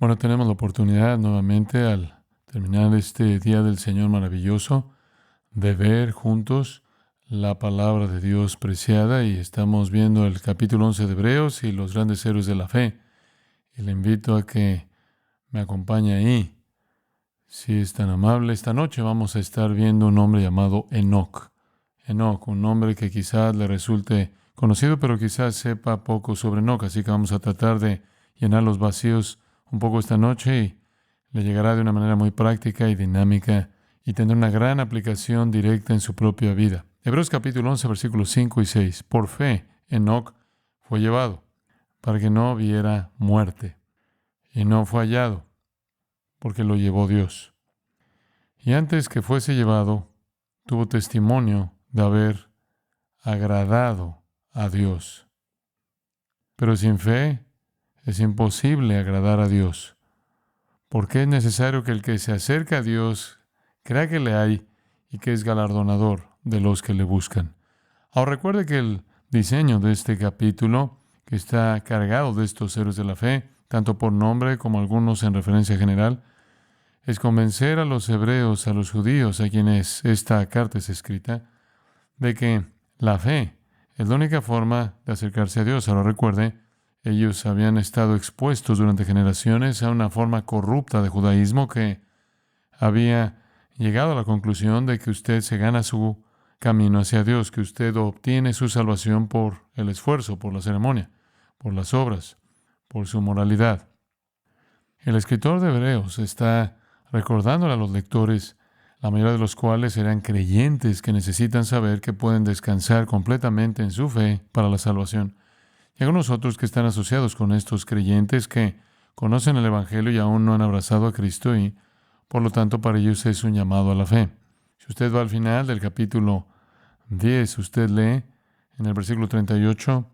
Bueno, tenemos la oportunidad nuevamente al terminar este día del Señor maravilloso de ver juntos la palabra de Dios preciada y estamos viendo el capítulo 11 de Hebreos y los grandes héroes de la fe. Y le invito a que me acompañe ahí. Si es tan amable, esta noche vamos a estar viendo un hombre llamado Enoc. Enoc, un nombre que quizás le resulte conocido, pero quizás sepa poco sobre Enoc. Así que vamos a tratar de llenar los vacíos un poco esta noche y le llegará de una manera muy práctica y dinámica y tendrá una gran aplicación directa en su propia vida. Hebreos capítulo 11, versículos 5 y 6. Por fe, Enoc fue llevado para que no viera muerte y no fue hallado porque lo llevó Dios. Y antes que fuese llevado, tuvo testimonio de haber agradado a Dios. Pero sin fe es imposible agradar a Dios, porque es necesario que el que se acerca a Dios crea que le hay y que es galardonador de los que le buscan. Ahora recuerde que el diseño de este capítulo, que está cargado de estos héroes de la fe, tanto por nombre como algunos en referencia general, es convencer a los hebreos, a los judíos, a quienes esta carta es escrita, de que la fe es la única forma de acercarse a Dios. Ahora recuerde, ellos habían estado expuestos durante generaciones a una forma corrupta de judaísmo que había llegado a la conclusión de que usted se gana su camino hacia Dios, que usted obtiene su salvación por el esfuerzo, por la ceremonia, por las obras, por su moralidad. El escritor de Hebreos está recordándole a los lectores, la mayoría de los cuales eran creyentes que necesitan saber que pueden descansar completamente en su fe para la salvación. Y algunos otros que están asociados con estos creyentes que conocen el Evangelio y aún no han abrazado a Cristo y, por lo tanto, para ellos es un llamado a la fe. Si usted va al final del capítulo 10, usted lee en el versículo 38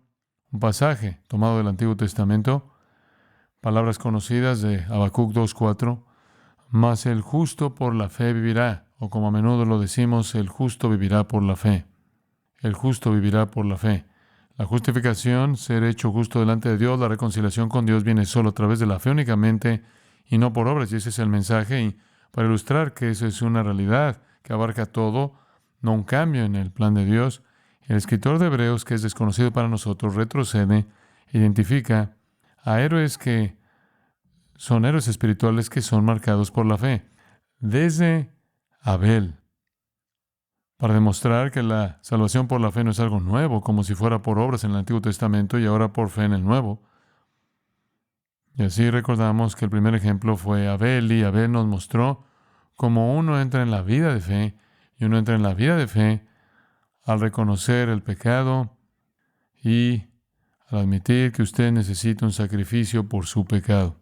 un pasaje tomado del Antiguo Testamento, palabras conocidas de Habacuc 2:4, mas el justo por la fe vivirá, o como a menudo lo decimos, el justo vivirá por la fe. El justo vivirá por la fe. La justificación, ser hecho justo delante de Dios, la reconciliación con Dios viene solo a través de la fe únicamente y no por obras. Y ese es el mensaje. Y para ilustrar que eso es una realidad que abarca todo, no un cambio en el plan de Dios, el escritor de Hebreos, que es desconocido para nosotros, retrocede, identifica a héroes que son héroes espirituales que son marcados por la fe. Desde Abel, para demostrar que la salvación por la fe no es algo nuevo, como si fuera por obras en el Antiguo Testamento y ahora por fe en el Nuevo. Y así recordamos que el primer ejemplo fue Abel, y Abel nos mostró cómo uno entra en la vida de fe, y uno entra en la vida de fe al reconocer el pecado y al admitir que usted necesita un sacrificio por su pecado.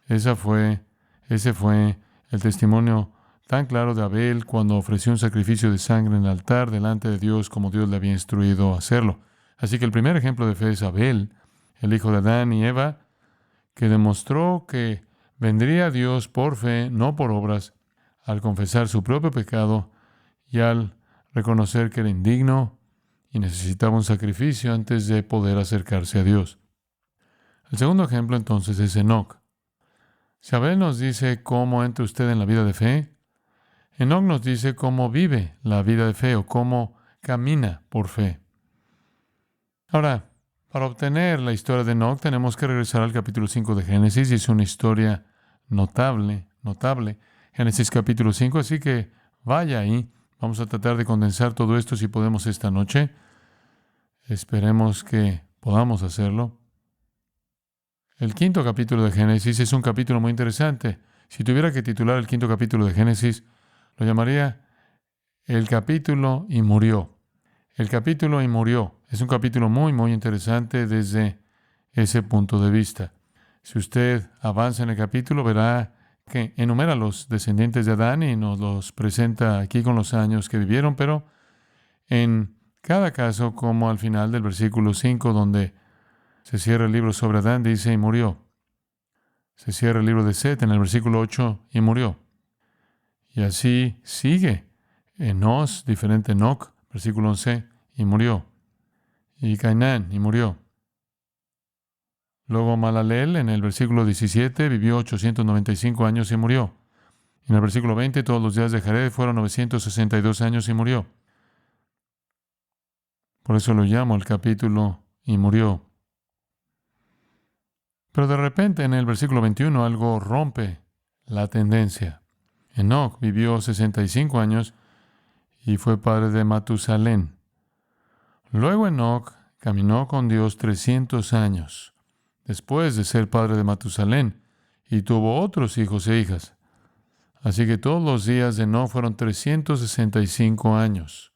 Ese fue el testimonio tan claro de Abel cuando ofreció un sacrificio de sangre en el altar delante de Dios como Dios le había instruido a hacerlo. Así que el primer ejemplo de fe es Abel, el hijo de Adán y Eva, que demostró que vendría a Dios por fe, no por obras, al confesar su propio pecado y al reconocer que era indigno y necesitaba un sacrificio antes de poder acercarse a Dios. El segundo ejemplo entonces es Enoc. Si Abel nos dice cómo entra usted en la vida de fe, Enoc nos dice cómo vive la vida de fe o cómo camina por fe. Ahora, para obtener la historia de Enoc tenemos que regresar al capítulo 5 de Génesis y es una historia notable. Génesis capítulo 5, así que vaya ahí. Vamos a tratar de condensar todo esto si podemos esta noche. Esperemos que podamos hacerlo. El quinto capítulo de Génesis es un capítulo muy interesante. Si tuviera que titular el quinto capítulo de Génesis, lo llamaría El capítulo y murió. El capítulo y murió. Es un capítulo muy, muy interesante desde ese punto de vista. Si usted avanza en el capítulo, verá que enumera a los descendientes de Adán y nos los presenta aquí con los años que vivieron, pero en cada caso, como al final del versículo 5, donde se cierra el libro sobre Adán, dice y murió. Se cierra el libro de Set en el versículo 8 y murió. Y así sigue. Enos, diferente Enoc, versículo 11, y murió. Y Cainán, y murió. Luego Malaleel, en el versículo 17, vivió 895 años y murió. En el versículo 20, todos los días de Jared fueron 962 años y murió. Por eso lo llamo el capítulo y murió. Pero de repente en el versículo 21 algo rompe la tendencia. Enoc vivió 65 años y fue padre de Matusalén. Luego Enoc caminó con Dios 300 años después de ser padre de Matusalén y tuvo otros hijos e hijas. Así que todos los días de Enoc fueron 365 años.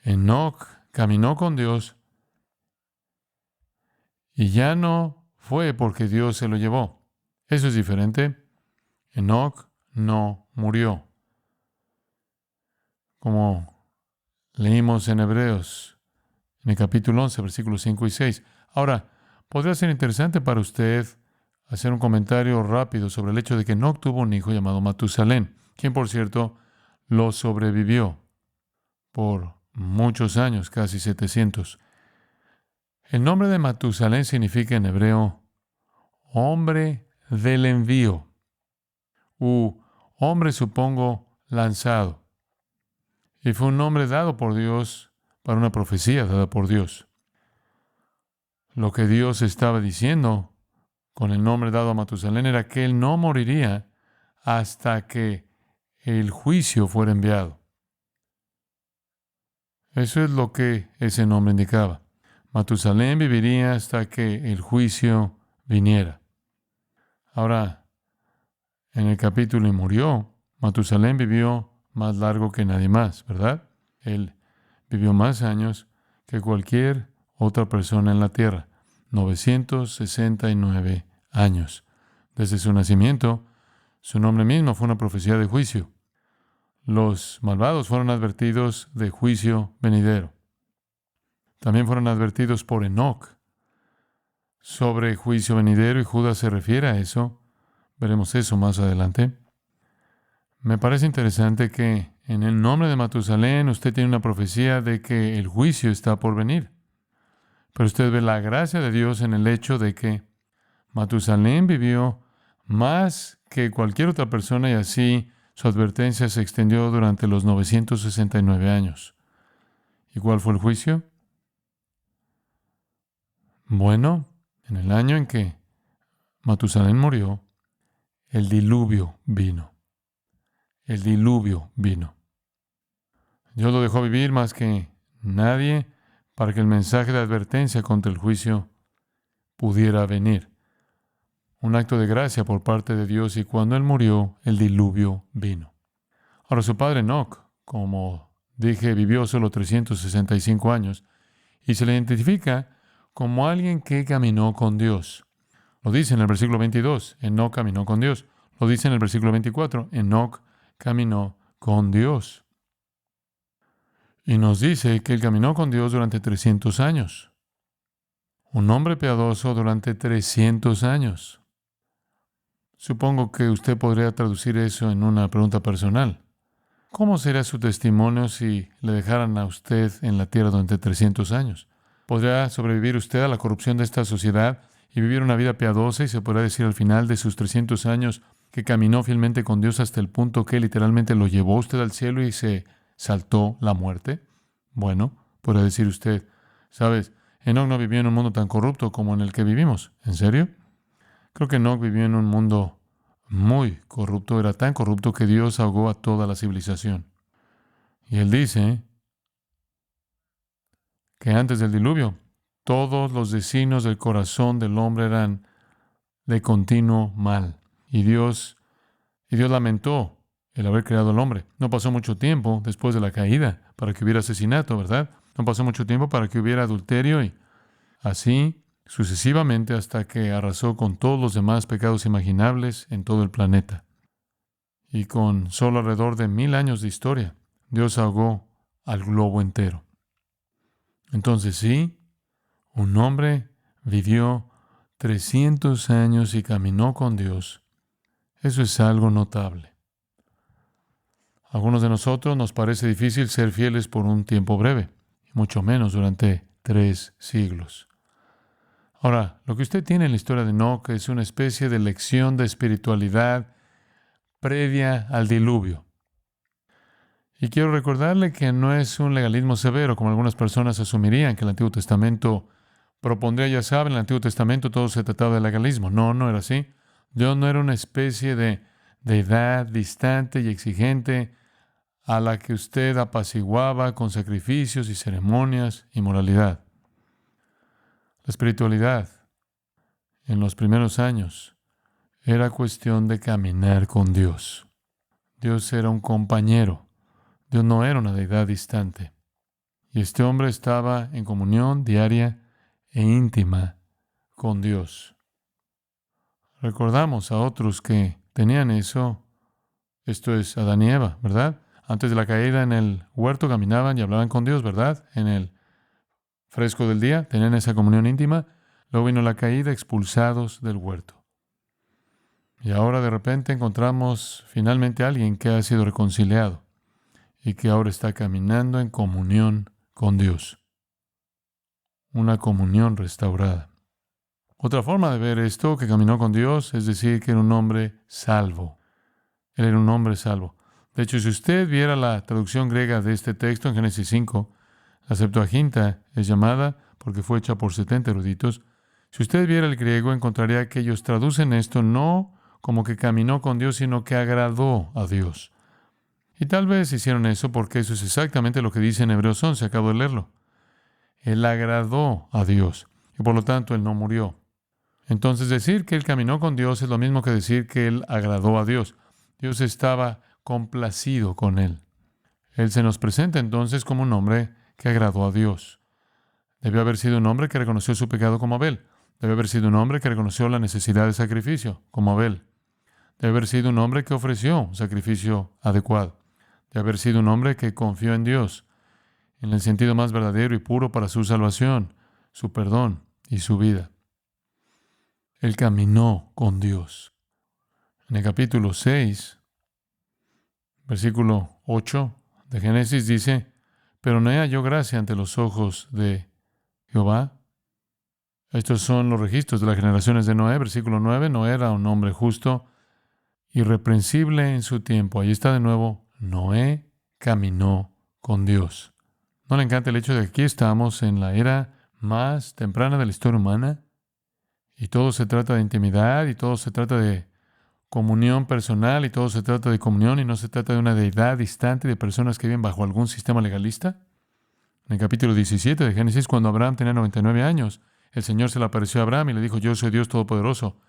Enoc caminó con Dios y ya no fue porque Dios se lo llevó. Eso es diferente. Enoc no murió. Como leímos en Hebreos, en el capítulo 11, versículos 5 y 6. Ahora, podría ser interesante para usted hacer un comentario rápido sobre el hecho de que Enoc tuvo un hijo llamado Matusalén, quien, por cierto, lo sobrevivió por muchos años, casi 700. El nombre de Matusalén significa en hebreo hombre del envío, u hombre, supongo, lanzado. Y fue un nombre dado por Dios para una profecía dada por Dios. Lo que Dios estaba diciendo con el nombre dado a Matusalén era que él no moriría hasta que el juicio fuera enviado. Eso es lo que ese nombre indicaba. Matusalén viviría hasta que el juicio viniera. Ahora, en el capítulo y murió, Matusalén vivió más largo que nadie más, ¿verdad? Él vivió más años que cualquier otra persona en la tierra, 969 años. Desde su nacimiento, su nombre mismo fue una profecía de juicio. Los malvados fueron advertidos de juicio venidero. También fueron advertidos por Enoc sobre juicio venidero y Judas se refiere a eso. Veremos eso más adelante. Me parece interesante que en el nombre de Matusalén usted tiene una profecía de que el juicio está por venir. Pero usted ve la gracia de Dios en el hecho de que Matusalén vivió más que cualquier otra persona y así su advertencia se extendió durante los 969 años. ¿Y cuál fue el juicio? Bueno, en el año en que Matusalén murió, el diluvio vino. El diluvio vino. Dios lo dejó vivir más que nadie para que el mensaje de advertencia contra el juicio pudiera venir. Un acto de gracia por parte de Dios, y cuando él murió, el diluvio vino. Ahora, su padre Enoc, como dije, vivió solo 365 años y se le identifica como alguien que caminó con Dios. Lo dice en el versículo 22, Enoc caminó con Dios. Lo dice en el versículo 24, Enoc caminó con Dios. Y nos dice que él caminó con Dios durante 300 años. Un hombre piadoso durante 300 años. Supongo que usted podría traducir eso en una pregunta personal. ¿Cómo sería su testimonio si le dejaran a usted en la tierra durante 300 años? ¿Podría sobrevivir usted a la corrupción de esta sociedad y vivir una vida piadosa y se podrá decir al final de sus 300 años que caminó fielmente con Dios hasta el punto que literalmente lo llevó usted al cielo y se saltó la muerte? Bueno, podrá decir usted, ¿sabes? Enoc no vivió en un mundo tan corrupto como en el que vivimos. ¿En serio? Creo que Enoc vivió en un mundo muy corrupto. Era tan corrupto que Dios ahogó a toda la civilización. Y él dice que antes del diluvio, todos los designios del corazón del hombre eran de continuo mal. Y Dios lamentó el haber creado al hombre. No pasó mucho tiempo después de la caída para que hubiera asesinato, ¿verdad? No pasó mucho tiempo para que hubiera adulterio y así sucesivamente hasta que arrasó con todos los demás pecados imaginables en todo el planeta. Y con solo alrededor de 1000 años de historia, Dios ahogó al globo entero. Entonces sí, un hombre vivió 300 años y caminó con Dios. Eso es algo notable. A algunos de nosotros nos parece difícil ser fieles por un tiempo breve, y mucho menos durante 3 siglos. Ahora, lo que usted tiene en la historia de Enoc es una especie de lección de espiritualidad previa al diluvio. Y quiero recordarle que no es un legalismo severo, como algunas personas asumirían que el Antiguo Testamento propondría. Ya saben, en el Antiguo Testamento todo se trataba de legalismo. No, no era así. Dios no era una especie de deidad distante y exigente a la que usted apaciguaba con sacrificios y ceremonias y moralidad. La espiritualidad en los primeros años era cuestión de caminar con Dios. Dios era un compañero. Dios no era una deidad distante. Y este hombre estaba en comunión diaria e íntima con Dios. Recordamos a otros que tenían eso. Esto es Adán y Eva, ¿verdad? Antes de la caída en el huerto caminaban y hablaban con Dios, ¿verdad? En el fresco del día tenían esa comunión íntima. Luego vino la caída, expulsados del huerto. Y ahora de repente encontramos finalmente a alguien que ha sido reconciliado y que ahora está caminando en comunión con Dios. Una comunión restaurada. Otra forma de ver esto, que caminó con Dios, es decir, que era un hombre salvo. Él era un hombre salvo. De hecho, si usted viera la traducción griega de este texto en Génesis 5, la Septuaginta es llamada porque fue hecha por 70 eruditos. Si usted viera el griego, encontraría que ellos traducen esto no como que caminó con Dios, sino que agradó a Dios. Y tal vez hicieron eso porque eso es exactamente lo que dice en Hebreos 11, acabo de leerlo. Él agradó a Dios y por lo tanto él no murió. Entonces decir que él caminó con Dios es lo mismo que decir que él agradó a Dios. Dios estaba complacido con él. Él se nos presenta entonces como un hombre que agradó a Dios. Debió haber sido un hombre que reconoció su pecado como Abel. Debe haber sido un hombre que reconoció la necesidad de sacrificio, como Abel. Debe haber sido un hombre que ofreció un sacrificio adecuado. Debe haber sido un hombre que confió en Dios, en el sentido más verdadero y puro para su salvación, su perdón y su vida. Él caminó con Dios. En el capítulo 6, versículo 8 de Génesis dice, pero Noé halló gracia ante los ojos de Jehová. Estos son los registros de las generaciones de Noé. Versículo 9, Noé era un hombre justo, irreprensible en su tiempo. Ahí está de nuevo, Noé caminó con Dios. ¿No le encanta el hecho de que aquí estamos en la era más temprana de la historia humana? Y todo se trata de intimidad, y todo se trata de comunión personal, y todo se trata de comunión, y no se trata de una deidad distante de personas que viven bajo algún sistema legalista. En el capítulo 17 de Génesis, cuando Abraham tenía 99 años, el Señor se le apareció a Abraham y le dijo, yo soy Dios Todopoderoso,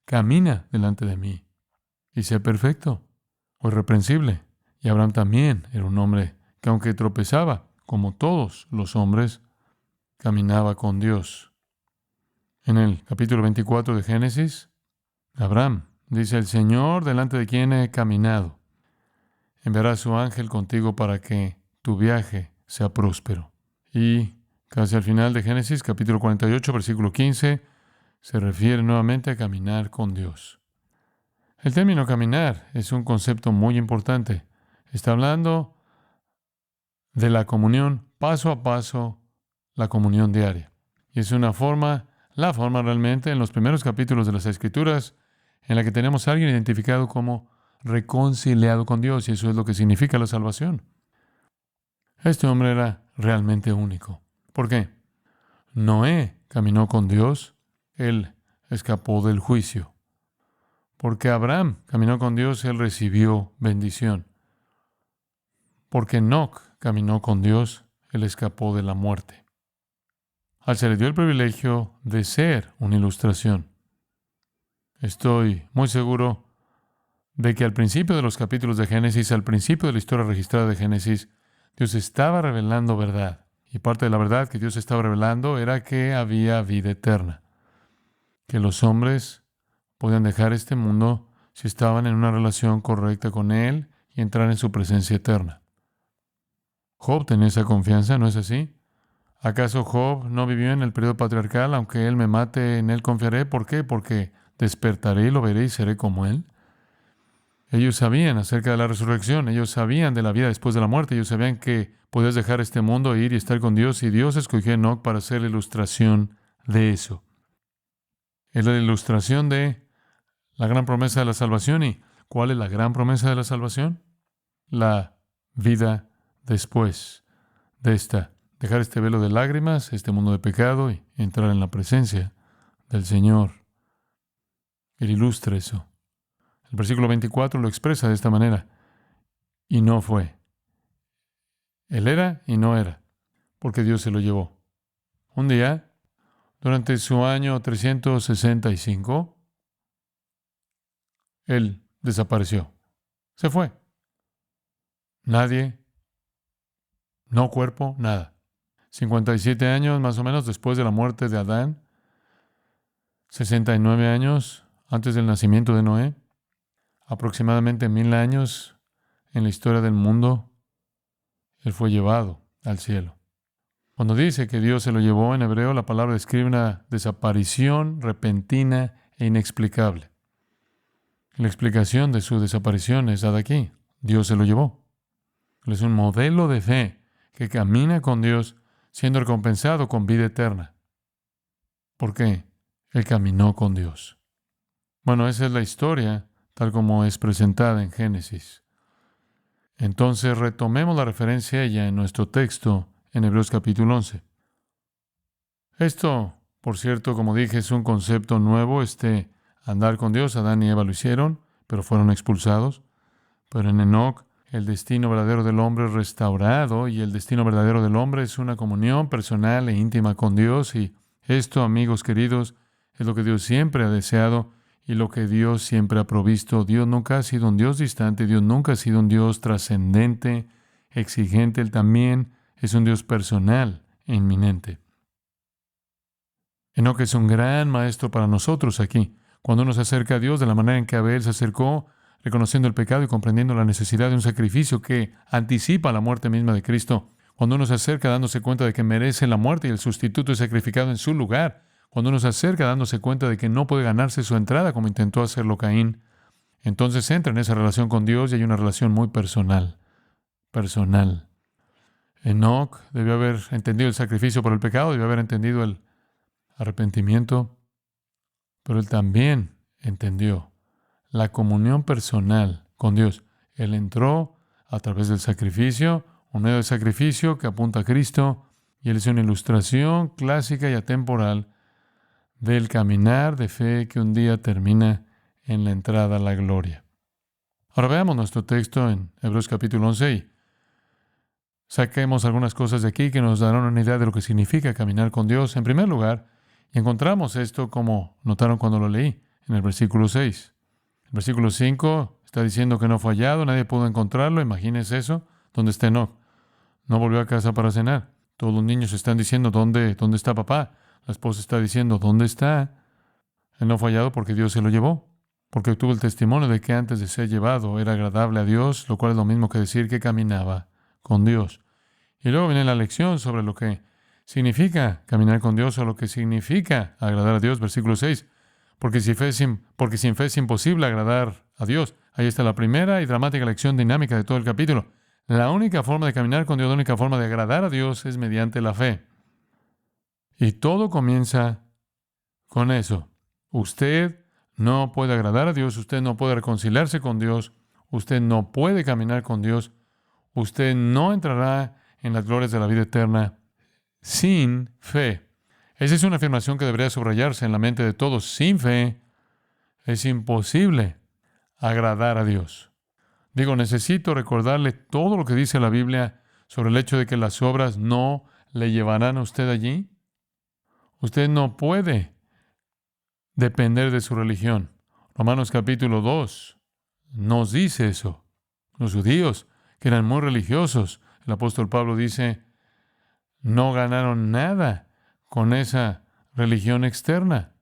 camina delante de mí y sé perfecto o irreprensible. Y Abraham también era un hombre que, aunque tropezaba, como todos los hombres, caminaba con Dios. En el capítulo 24 de Génesis, Abraham dice, el Señor delante de quien he caminado, enviará a su ángel contigo para que tu viaje sea próspero. Y casi al final de Génesis, capítulo 48, versículo 15, se refiere nuevamente a caminar con Dios. El término caminar es un concepto muy importante. Está hablando de la comunión paso a paso, la comunión diaria. Y es la forma realmente en los primeros capítulos de las Escrituras en la que tenemos a alguien identificado como reconciliado con Dios, y eso es lo que significa la salvación. Este hombre era realmente único. ¿Por qué? Noé caminó con Dios, él escapó del juicio. Porque Abraham caminó con Dios, él recibió bendición. Porque Enoc caminó con Dios, él escapó de la muerte. Se le dio el privilegio de ser una ilustración. Estoy muy seguro de que al principio de los capítulos de Génesis, al principio de la historia registrada de Génesis, Dios estaba revelando verdad. Y parte de la verdad que Dios estaba revelando era que había vida eterna. Que los hombres podían dejar este mundo si estaban en una relación correcta con Él y entrar en su presencia eterna. Job tenía esa confianza, ¿no es así? ¿Acaso Job no vivió en el periodo patriarcal? Aunque Él me mate, en Él confiaré. ¿Por qué? Porque despertaré y lo veré y seré como Él. Ellos sabían acerca de la resurrección, ellos sabían de la vida después de la muerte, ellos sabían que podías dejar este mundo e ir y estar con Dios, y Dios escogió a Enoc para ser la ilustración de eso. Es la ilustración de la gran promesa de la salvación. ¿Y cuál es la gran promesa de la salvación? La vida después de esta. Dejar este velo de lágrimas, este mundo de pecado y entrar en la presencia del Señor. Él ilustra eso. El versículo 24 lo expresa de esta manera. Y no fue. Él era y no era, porque Dios se lo llevó. Un día, durante su año 365, Él desapareció. Se fue. Nadie, no cuerpo, nada. 57 años más o menos después de la muerte de Adán, 69 años antes del nacimiento de Noé, aproximadamente 1000 años en la historia del mundo, Él fue llevado al cielo. Cuando dice que Dios se lo llevó en hebreo, la palabra describe una desaparición repentina e inexplicable. La explicación de su desaparición es dada aquí. Dios se lo llevó. Él es un modelo de fe que camina con Dios siendo recompensado con vida eterna. ¿Por qué? Él caminó con Dios. Bueno, esa es la historia tal como es presentada en Génesis. Entonces retomemos la referencia a ella en nuestro texto en Hebreos capítulo 11. Esto, por cierto, como dije, es un concepto nuevo, andar con Dios. Adán y Eva lo hicieron, pero fueron expulsados. Pero en Enoc, el destino verdadero del hombre es restaurado y el destino verdadero del hombre es una comunión personal e íntima con Dios. Y esto, amigos queridos, es lo que Dios siempre ha deseado y lo que Dios siempre ha provisto. Dios nunca ha sido un Dios distante, Dios nunca ha sido un Dios trascendente, exigente. Él también es un Dios personal e inminente. Enoc es un gran maestro para nosotros aquí. Cuando uno se acerca a Dios de la manera en que Abel se acercó, reconociendo el pecado y comprendiendo la necesidad de un sacrificio que anticipa la muerte misma de Cristo. Cuando uno se acerca dándose cuenta de que merece la muerte y el sustituto es sacrificado en su lugar. Cuando uno se acerca dándose cuenta de que no puede ganarse su entrada como intentó hacerlo Caín. Entonces entra en esa relación con Dios y hay una relación muy personal. Personal. Enoc debió haber entendido el sacrificio por el pecado, debió haber entendido el arrepentimiento, pero él también entendió la comunión personal con Dios. Él entró a través del sacrificio, un medio de sacrificio que apunta a Cristo, y él es una ilustración clásica y atemporal del caminar de fe que un día termina en la entrada a la gloria. Ahora veamos nuestro texto en Hebreos capítulo 11 y saquemos algunas cosas de aquí que nos darán una idea de lo que significa caminar con Dios. En primer lugar, y encontramos esto como notaron cuando lo leí, en el versículo 6. El versículo 5 está diciendo que no fue hallado, nadie pudo encontrarlo. Imagínense eso. ¿Dónde está Enoc? No volvió a casa para cenar. Todos los niños están diciendo, ¿dónde está papá? La esposa está diciendo, ¿dónde está? Él no fue hallado porque Dios se lo llevó, porque obtuvo el testimonio de que antes de ser llevado era agradable a Dios, lo cual es lo mismo que decir que caminaba con Dios. Y luego viene la lección sobre lo que significa caminar con Dios o lo que significa agradar a Dios. Versículo 6. Porque sin fe es imposible agradar a Dios. Ahí está la primera y dramática lección dinámica de todo el capítulo. La única forma de caminar con Dios, la única forma de agradar a Dios es mediante la fe. Y todo comienza con eso. Usted no puede agradar a Dios, usted no puede reconciliarse con Dios, usted no puede caminar con Dios, usted no entrará en las glorias de la vida eterna sin fe. Esa es una afirmación que debería subrayarse en la mente de todos. Sin fe es imposible agradar a Dios. Digo, necesito recordarle todo lo que dice la Biblia sobre el hecho de que las obras no le llevarán a usted allí. Usted no puede depender de su religión. Romanos capítulo 2 nos dice eso. Los judíos, que eran muy religiosos, el apóstol Pablo dice, no ganaron nada con esa religión externa.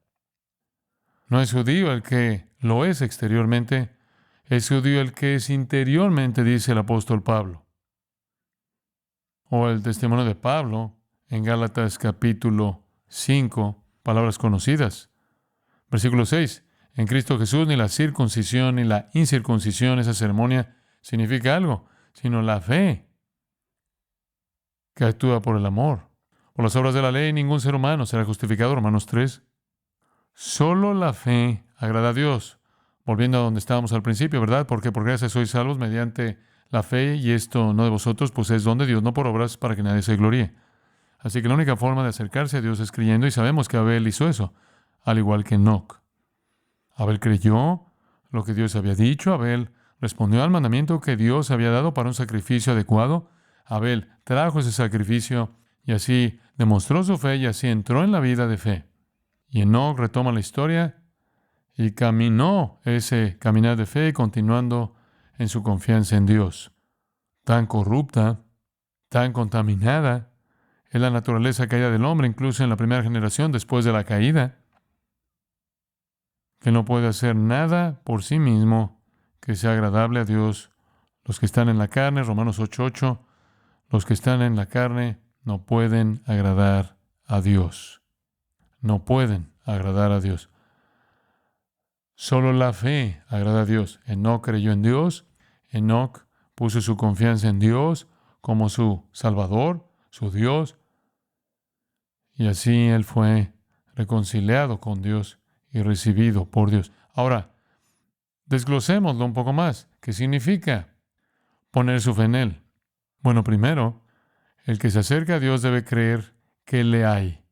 No es judío el que lo es exteriormente, es judío el que es interiormente, dice el apóstol Pablo. O el testimonio de Pablo en Gálatas capítulo 5, palabras conocidas. Versículo 6. En Cristo Jesús ni la circuncisión ni la incircuncisión, esa ceremonia, significa algo, sino la fe que actúa por el amor. Por las obras de la ley, ningún ser humano será justificado, Romanos 3. Solo la fe agrada a Dios. Volviendo a donde estábamos al principio, ¿verdad? Porque por gracia sois salvos mediante la fe, y esto no de vosotros, pues es don de Dios, no por obras, para que nadie se gloríe. Así que la única forma de acercarse a Dios es creyendo, y sabemos que Abel hizo eso, al igual que Enoc. Abel creyó lo que Dios había dicho. Abel respondió al mandamiento que Dios había dado para un sacrificio adecuado. Abel trajo ese sacrificio y así demostró su fe y así entró en la vida de fe. Y Enoc retoma la historia y caminó ese caminar de fe continuando en su confianza en Dios. Tan corrupta, tan contaminada es la naturaleza caída del hombre, incluso en la primera generación después de la caída, que no puede hacer nada por sí mismo que sea agradable a Dios. Los que están en la carne, Romanos 8:8, los que están en la carne no pueden agradar a Dios. No pueden agradar a Dios. Solo la fe agrada a Dios. Enoc creyó en Dios. Enoc puso su confianza en Dios como su Salvador, su Dios. Y así él fue reconciliado con Dios y recibido por Dios. Ahora, desglosémoslo un poco más. ¿Qué significa poner su fe en Él? Bueno, primero, el que se acerca a Dios debe creer que le hay.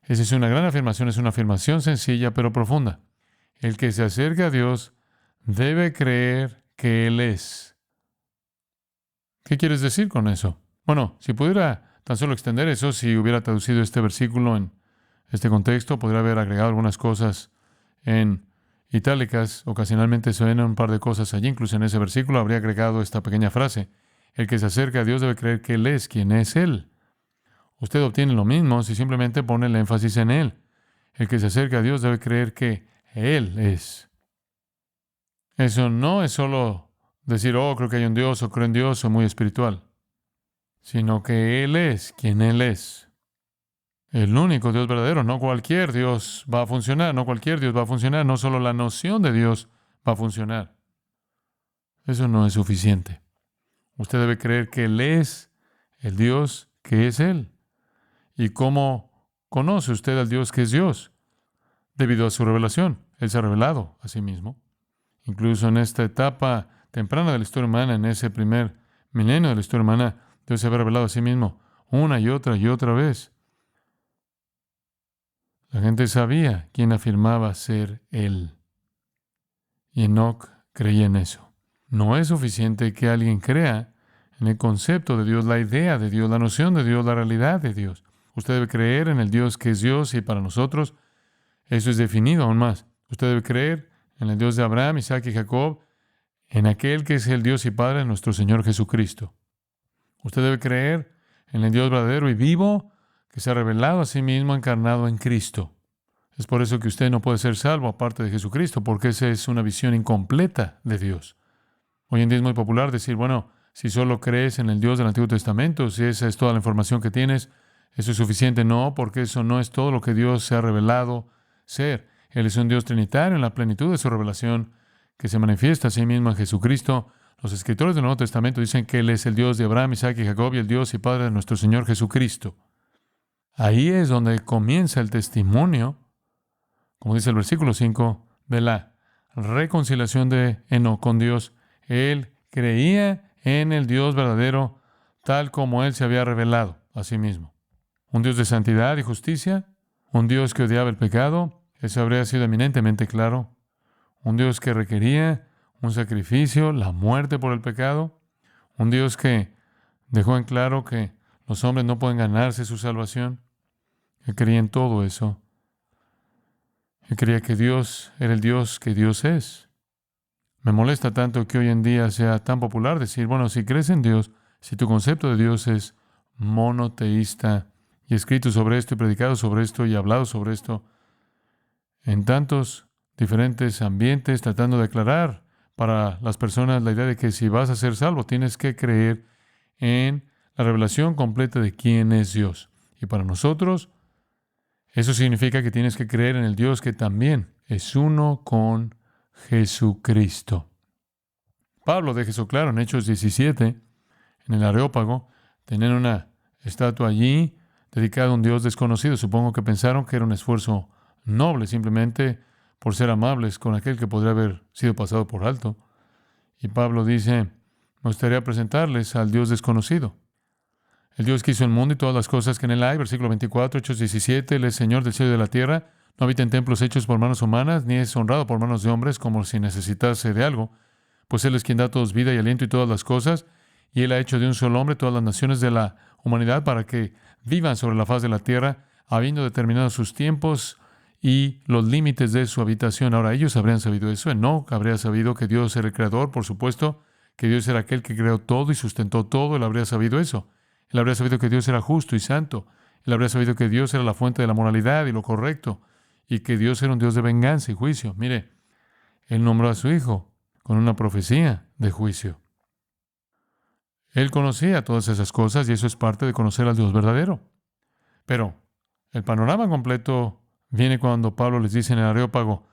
Esa es una gran afirmación, es una afirmación sencilla pero profunda. El que se acerca a Dios debe creer que Él es. ¿Qué quieres decir con eso? Bueno, si pudiera tan solo extender eso, si hubiera traducido este versículo en este contexto, podría haber agregado algunas cosas en itálicas. Ocasionalmente se ven un par de cosas allí. Incluso en ese versículo habría agregado esta pequeña frase. El que se acerca a Dios debe creer que Él es quien es Él. Usted obtiene lo mismo si simplemente pone el énfasis en Él. El que se acerca a Dios debe creer que Él es. Eso no es solo decir, oh, creo que hay un Dios, o creo en Dios, o muy espiritual, sino que Él es quien Él es. El único Dios verdadero. No cualquier Dios va a funcionar, no cualquier Dios va a funcionar, no solo la noción de Dios va a funcionar. Eso no es suficiente. Usted debe creer que Él es el Dios que es Él. ¿Y cómo conoce usted al Dios que es Dios? Debido a su revelación. Él se ha revelado a sí mismo. Incluso en esta etapa temprana de la historia humana, en ese primer milenio de la historia humana, Dios se había revelado a sí mismo una y otra vez. La gente sabía quién afirmaba ser Él. Y Enoc creía en eso. No es suficiente que alguien crea en el concepto de Dios, la idea de Dios, la noción de Dios, la realidad de Dios. Usted debe creer en el Dios que es Dios, y para nosotros eso es definido aún más. Usted debe creer en el Dios de Abraham, Isaac y Jacob, en aquel que es el Dios y Padre de nuestro Señor Jesucristo. Usted debe creer en el Dios verdadero y vivo que se ha revelado a sí mismo encarnado en Cristo. Es por eso que usted no puede ser salvo aparte de Jesucristo, porque esa es una visión incompleta de Dios. Hoy en día es muy popular decir, bueno, si solo crees en el Dios del Antiguo Testamento, si esa es toda la información que tienes, eso es suficiente. No, porque eso no es todo lo que Dios se ha revelado ser. Él es un Dios trinitario en la plenitud de su revelación, que se manifiesta a sí mismo en Jesucristo. Los escritores del Nuevo Testamento dicen que Él es el Dios de Abraham, Isaac y Jacob, y el Dios y Padre de nuestro Señor Jesucristo. Ahí es donde comienza el testimonio, como dice el versículo 5, de la reconciliación de Enoc con Dios. Él creía en el Dios verdadero, tal como Él se había revelado a sí mismo. Un Dios de santidad y justicia, un Dios que odiaba el pecado, eso habría sido eminentemente claro. Un Dios que requería un sacrificio, la muerte por el pecado. Un Dios que dejó en claro que los hombres no pueden ganarse su salvación. Él creía en todo eso. Él creía que Dios era el Dios que Dios es. Me molesta tanto que hoy en día sea tan popular decir, bueno, si crees en Dios, si tu concepto de Dios es monoteísta, y escrito sobre esto, y predicado sobre esto, y hablado sobre esto, en tantos diferentes ambientes, tratando de aclarar para las personas la idea de que si vas a ser salvo, tienes que creer en la revelación completa de quién es Dios. Y para nosotros, eso significa que tienes que creer en el Dios que también es uno con Jesucristo. Pablo deja eso claro en Hechos 17, en el Areópago. Tenían una estatua allí dedicada a un Dios desconocido. Supongo que pensaron que era un esfuerzo nobles simplemente por ser amables con aquel que podría haber sido pasado por alto. Y Pablo dice, me gustaría presentarles al Dios desconocido. El Dios que hizo el mundo y todas las cosas que en él hay, versículo 24, Hechos 17, Él es Señor del cielo y de la tierra, no habita en templos hechos por manos humanas, ni es honrado por manos de hombres como si necesitase de algo, pues Él es quien da a todos vida y aliento y todas las cosas, y Él ha hecho de un solo hombre todas las naciones de la humanidad para que vivan sobre la faz de la tierra, habiendo determinado sus tiempos y los límites de su habitación. Ahora, ellos habrían sabido eso. Enoc habría sabido que Dios era el creador, por supuesto, que Dios era aquel que creó todo y sustentó todo. Él habría sabido eso. Él habría sabido que Dios era justo y santo. Él habría sabido que Dios era la fuente de la moralidad y lo correcto, y que Dios era un Dios de venganza y juicio. Mire, Él nombró a su hijo con una profecía de juicio. Él conocía todas esas cosas y eso es parte de conocer al Dios verdadero. Pero el panorama completo viene cuando Pablo les dice en el Areópago,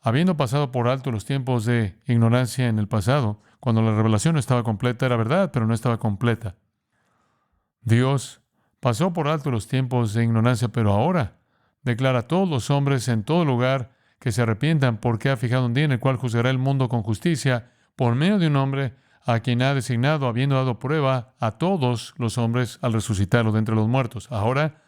habiendo pasado por alto los tiempos de ignorancia en el pasado, cuando la revelación no estaba completa, era verdad, pero no estaba completa. Dios pasó por alto los tiempos de ignorancia, pero ahora declara a todos los hombres en todo lugar que se arrepientan porque ha fijado un día en el cual juzgará el mundo con justicia por medio de un hombre a quien ha designado, habiendo dado prueba a todos los hombres al resucitarlo de entre los muertos. Ahora,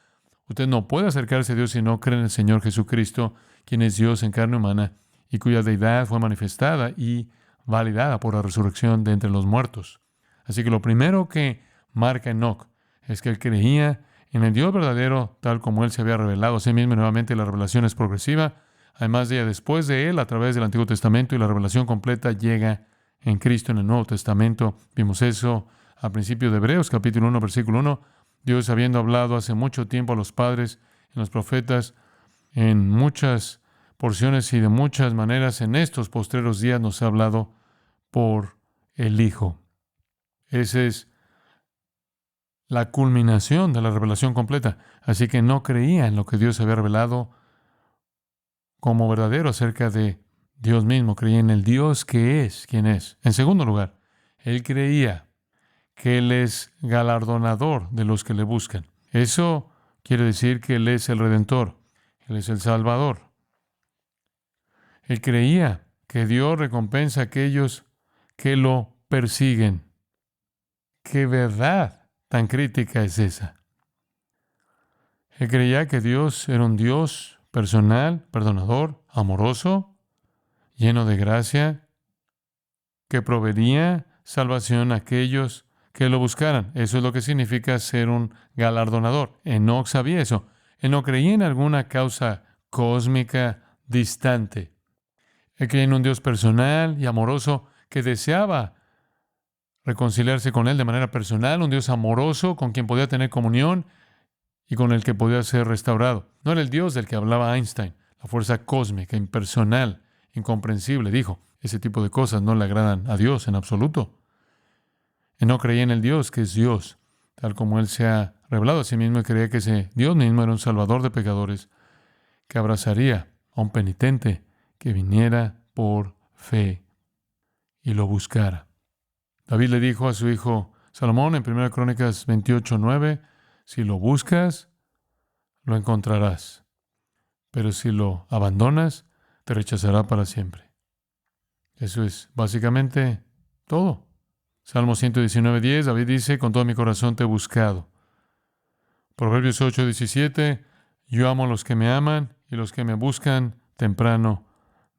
usted no puede acercarse a Dios si no cree en el Señor Jesucristo, quien es Dios en carne humana y cuya deidad fue manifestada y validada por la resurrección de entre los muertos. Así que lo primero que marca Enoc es que él creía en el Dios verdadero tal como él se había revelado a sí mismo. Y nuevamente la revelación es progresiva. Además de ella, después de él, a través del Antiguo Testamento, y la revelación completa llega en Cristo en el Nuevo Testamento. Vimos eso al principio de Hebreos, capítulo 1, versículo 1. Dios, habiendo hablado hace mucho tiempo a los padres, en los profetas, en muchas porciones y de muchas maneras, en estos postreros días nos ha hablado por el Hijo. Esa es la culminación de la revelación completa. Así que no creía en lo que Dios había revelado como verdadero acerca de Dios mismo. Creía en el Dios que es quien es. En segundo lugar, él creía que Él es galardonador de los que le buscan. Eso quiere decir que Él es el Redentor. Él es el Salvador. Él creía que Dios recompensa a aquellos que lo persiguen. ¿Qué verdad tan crítica es esa? Él creía que Dios era un Dios personal, perdonador, amoroso, lleno de gracia, que proveería salvación a aquellos que lo buscaran. Eso es lo que significa ser un galardonador. Enoc sabía eso. Él no creía en alguna causa cósmica distante. Él creía en un Dios personal y amoroso que deseaba reconciliarse con él de manera personal, un Dios amoroso con quien podía tener comunión y con el que podía ser restaurado. No era el Dios del que hablaba Einstein, la fuerza cósmica, impersonal, incomprensible. Dijo, ese tipo de cosas no le agradan a Dios en absoluto. Él no creía en el Dios que es Dios, tal como Él se ha revelado a sí mismo, y creía que ese Dios mismo era un salvador de pecadores que abrazaría a un penitente que viniera por fe y lo buscara. David le dijo a su hijo Salomón en 1 Crónicas 28:9, si lo buscas, lo encontrarás, pero si lo abandonas, te rechazará para siempre. Eso es básicamente todo. Salmo 119:10, David dice, con todo mi corazón te he buscado. Proverbios 8:17, yo amo a los que me aman y los que me buscan temprano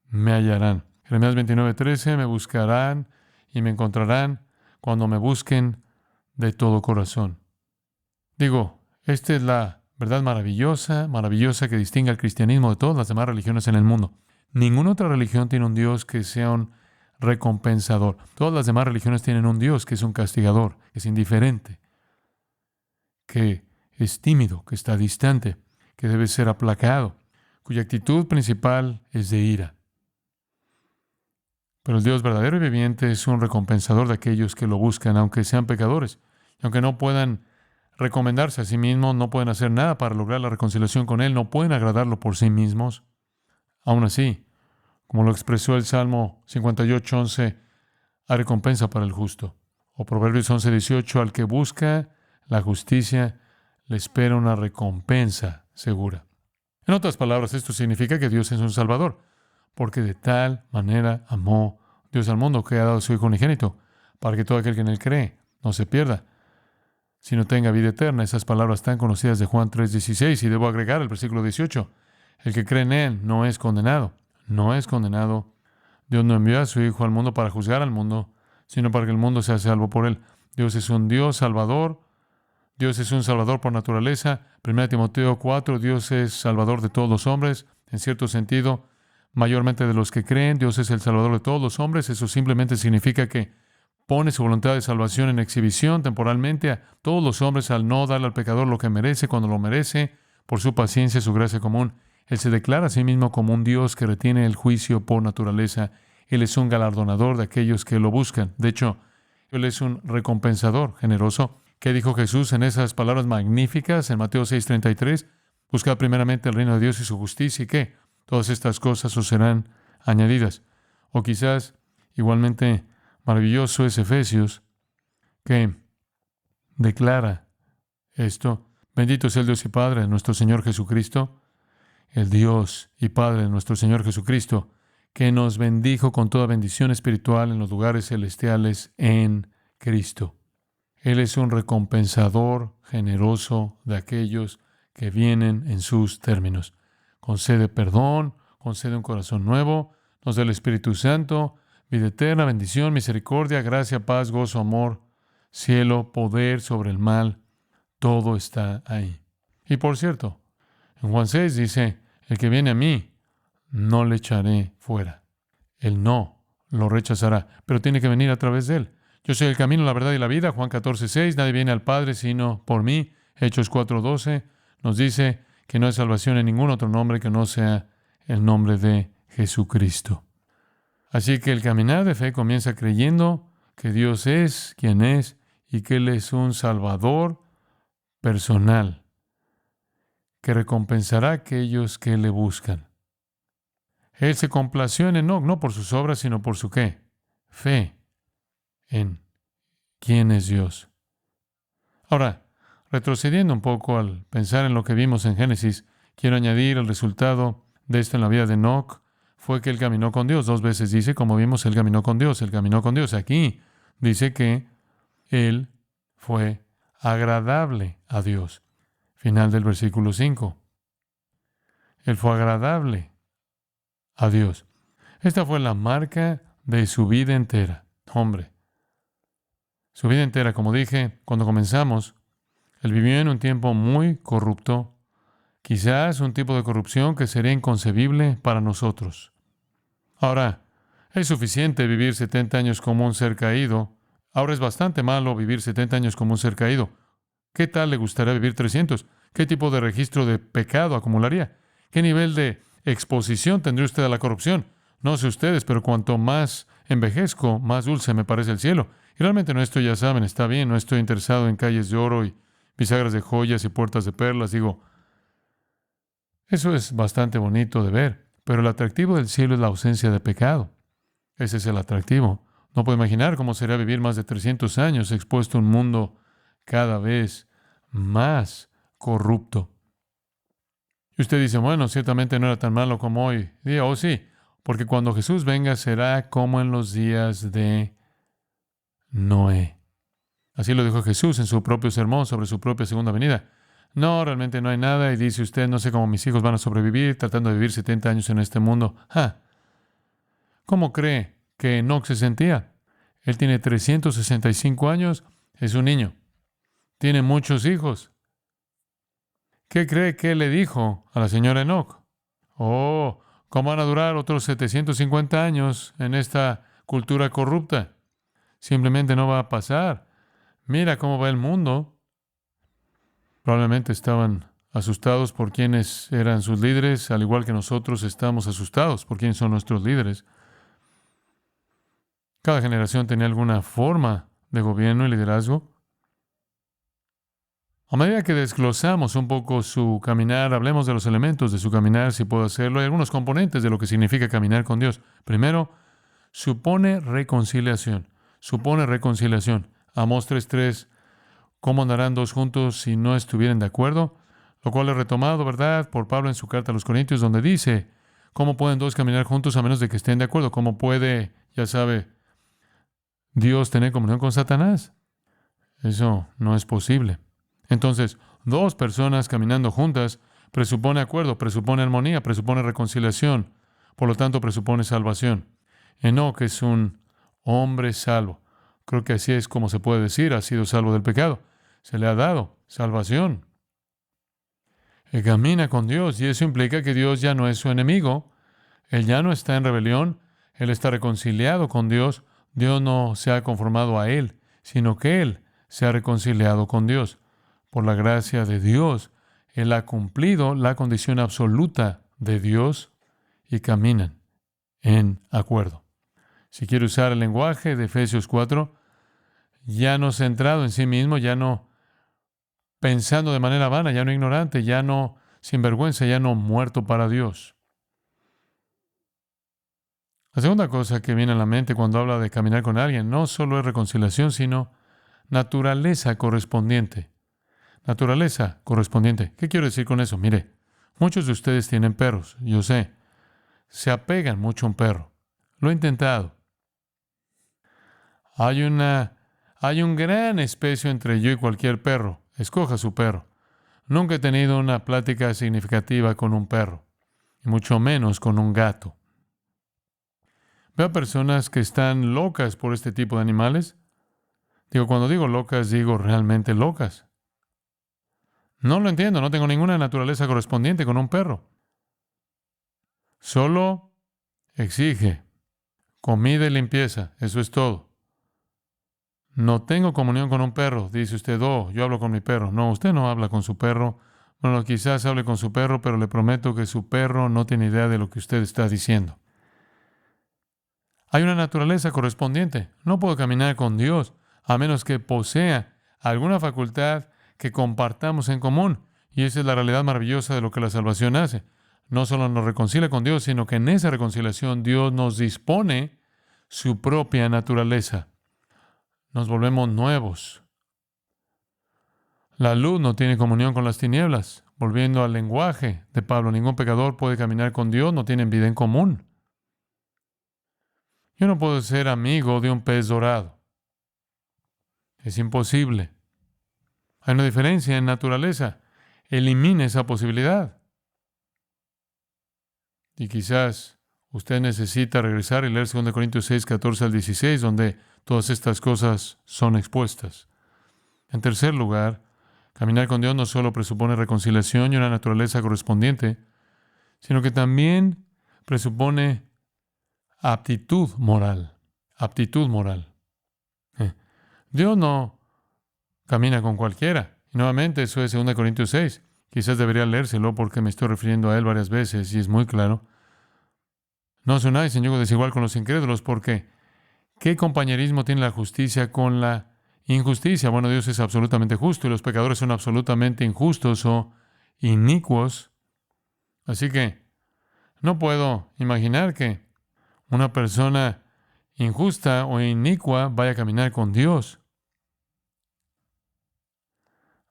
me hallarán. Jeremías 29:13, me buscarán y me encontrarán cuando me busquen de todo corazón. Digo, esta es la verdad maravillosa, maravillosa que distingue al cristianismo de todas las demás religiones en el mundo. Ninguna otra religión tiene un Dios que sea un recompensador. Todas las demás religiones tienen un Dios que es un castigador, que es indiferente, que es tímido, que está distante, que debe ser aplacado, cuya actitud principal es de ira. Pero el Dios verdadero y viviente es un recompensador de aquellos que lo buscan, aunque sean pecadores, y aunque no puedan recomendarse a sí mismos, no pueden hacer nada para lograr la reconciliación con Él, no pueden agradarlo por sí mismos. Aún así, como lo expresó el Salmo 58:11, hay recompensa para el justo. O Proverbios 11:18, al que busca la justicia, le espera una recompensa segura. En otras palabras, esto significa que Dios es un Salvador, porque de tal manera amó Dios al mundo que ha dado a su Hijo unigénito, para que todo aquel que en él cree no se pierda, sino tenga vida eterna. Esas palabras tan conocidas de Juan 3:16, y debo agregar el versículo 18. El que cree en él no es condenado. No es condenado. Dios no envió a su Hijo al mundo para juzgar al mundo, sino para que el mundo sea salvo por él. Dios es un Dios salvador. Dios es un salvador por naturaleza. 1 Timoteo 4, Dios es salvador de todos los hombres. En cierto sentido, mayormente de los que creen, Dios es el salvador de todos los hombres. Eso simplemente significa que pone su voluntad de salvación en exhibición temporalmente a todos los hombres al no darle al pecador lo que merece cuando lo merece, por su paciencia y su gracia común. Él se declara a sí mismo como un Dios que retiene el juicio por naturaleza. Él es un galardonador de aquellos que lo buscan. De hecho, Él es un recompensador generoso. ¿Qué dijo Jesús en esas palabras magníficas en Mateo 6:33? Buscad primeramente el reino de Dios y su justicia, ¿y qué? Todas estas cosas os serán añadidas. O quizás, igualmente maravilloso es Efesios, que declara esto. Bendito sea el Dios y Padre de nuestro Señor Jesucristo, el Dios y Padre de nuestro Señor Jesucristo, que nos bendijo con toda bendición espiritual en los lugares celestiales en Cristo. Él es un recompensador generoso de aquellos que vienen en sus términos. Concede perdón, concede un corazón nuevo, nos da el Espíritu Santo, vida eterna, bendición, misericordia, gracia, paz, gozo, amor, cielo, poder sobre el mal. Todo está ahí. Y por cierto, en Juan 6 dice, el que viene a mí, no le echaré fuera. Él no lo rechazará, pero tiene que venir a través de él. Yo soy el camino, la verdad y la vida. Juan 14:6, nadie viene al Padre sino por mí. Hechos 4:12 nos dice que no hay salvación en ningún otro nombre que no sea el nombre de Jesucristo. Así que el caminar de fe comienza creyendo que Dios es quien es y que Él es un Salvador personal que recompensará a aquellos que le buscan. Él se complació en Enoc, no por sus obras, sino por su ¿qué? Fe en quién es Dios. Ahora, retrocediendo un poco al pensar en lo que vimos en Génesis, quiero añadir el resultado de esto en la vida de Enoc fue que él caminó con Dios. 2 veces dice, como vimos, él caminó con Dios, él caminó con Dios. Aquí dice que él fue agradable a Dios. Final del versículo 5. Él fue agradable a Dios. Esta fue la marca de su vida entera. Hombre, su vida entera, como dije cuando comenzamos, él vivió en un tiempo muy corrupto, quizás un tipo de corrupción que sería inconcebible para nosotros. Ahora, es suficiente vivir 70 años como un ser caído. Ahora es bastante malo vivir 70 años como un ser caído. ¿Qué tal le gustaría vivir 300? ¿Qué tipo de registro de pecado acumularía? ¿Qué nivel de exposición tendría usted a la corrupción? No sé ustedes, pero cuanto más envejezco, más dulce me parece el cielo. Y realmente no estoy, ya saben, está bien, no estoy interesado en calles de oro y bisagras de joyas y puertas de perlas. Digo, eso es bastante bonito de ver, pero el atractivo del cielo es la ausencia de pecado. Ese es el atractivo. No puedo imaginar cómo sería vivir más de 300 años expuesto a un mundo cada vez más corrupto. Y usted dice, bueno, ciertamente no era tan malo como hoy. Diga, oh sí, porque cuando Jesús venga será como en los días de Noé. Así lo dijo Jesús en su propio sermón sobre su propia segunda venida. No, realmente no hay nada. Y dice usted, no sé cómo mis hijos van a sobrevivir tratando de vivir 70 años en este mundo. ¿Cómo cree que Enoc se sentía? Él tiene 365 años, es un niño. Tiene muchos hijos. ¿Qué cree que le dijo a la señora Enoc? Oh, ¿cómo van a durar otros 750 años en esta cultura corrupta? Simplemente no va a pasar. Mira cómo va el mundo. Probablemente estaban asustados por quienes eran sus líderes, al igual que nosotros estamos asustados por quiénes son nuestros líderes. Cada generación tenía alguna forma de gobierno y liderazgo. A medida que desglosamos un poco su caminar, hablemos de los elementos de su caminar, si puedo hacerlo. Hay algunos componentes de lo que significa caminar con Dios. Primero, supone reconciliación. Supone reconciliación. Amós 3:3, ¿cómo andarán dos juntos si no estuvieran de acuerdo? lo cual es retomado, ¿verdad?, por Pablo en su carta a los Corintios, donde dice, ¿cómo pueden dos caminar juntos a menos de que estén de acuerdo? ¿Cómo puede, ya sabe, Dios tener comunión con Satanás? Eso no es posible. Entonces, dos personas caminando juntas presupone acuerdo, presupone armonía, presupone reconciliación, por lo tanto presupone salvación. Enoc es un hombre salvo. Creo que así es como se puede decir, ha sido salvo del pecado. Se le ha dado salvación. Él camina con Dios y eso implica que Dios ya no es su enemigo. Él ya no está en rebelión. Él está reconciliado con Dios. Dios no se ha conformado a él, sino que él se ha reconciliado con Dios. Por la gracia de Dios, él ha cumplido la condición absoluta de Dios y caminan en acuerdo. Si quiere usar el lenguaje de Efesios 4, ya no centrado en sí mismo, ya no pensando de manera vana, ya no ignorante, ya no sinvergüenza, ya no muerto para Dios. La segunda cosa que viene a la mente cuando habla de caminar con alguien no solo es reconciliación, sino naturaleza correspondiente. Naturaleza correspondiente. ¿Qué quiero decir con eso? Mire, muchos de ustedes tienen perros, yo sé. Se apegan mucho a un perro. Lo he intentado. Hay un gran especio entre yo y cualquier perro. Escoja su perro. Nunca he tenido una plática significativa con un perro, y mucho menos con un gato. Veo a personas que están locas por este tipo de animales. Cuando digo locas, digo realmente locas. No lo entiendo, no tengo ninguna naturaleza correspondiente con un perro. Solo exige comida y limpieza, eso es todo. No tengo comunión con un perro, dice usted, yo hablo con mi perro. No, usted no habla con su perro. Bueno, quizás hable con su perro, pero le prometo que su perro no tiene idea de lo que usted está diciendo. Hay una naturaleza correspondiente. No puedo caminar con Dios a menos que posea alguna facultad que compartamos en común. Y esa es la realidad maravillosa de lo que la salvación hace. No solo nos reconcilia con Dios, sino que en esa reconciliación Dios nos dispone su propia naturaleza. Nos volvemos nuevos. La luz no tiene comunión con las tinieblas. Volviendo al lenguaje de Pablo, ningún pecador puede caminar con Dios, no tienen vida en común. Yo no puedo ser amigo de un pez dorado. Es imposible. Hay una diferencia en naturaleza. Elimine esa posibilidad. Y quizás usted necesita regresar y leer 2 Corintios 6, 14 al 16, donde todas estas cosas son expuestas. En tercer lugar, caminar con Dios no solo presupone reconciliación y una naturaleza correspondiente, sino que también presupone aptitud moral. Aptitud moral. Dios no camina con cualquiera. Y nuevamente, eso es 2 Corintios 6. Quizás debería leérselo porque me estoy refiriendo a él varias veces y es muy claro. No os unáis en yugo desigual con los incrédulos, porque ¿qué compañerismo tiene la justicia con la injusticia? Bueno, Dios es absolutamente justo y los pecadores son absolutamente injustos o inicuos. Así que no puedo imaginar que una persona injusta o inicua vaya a caminar con Dios,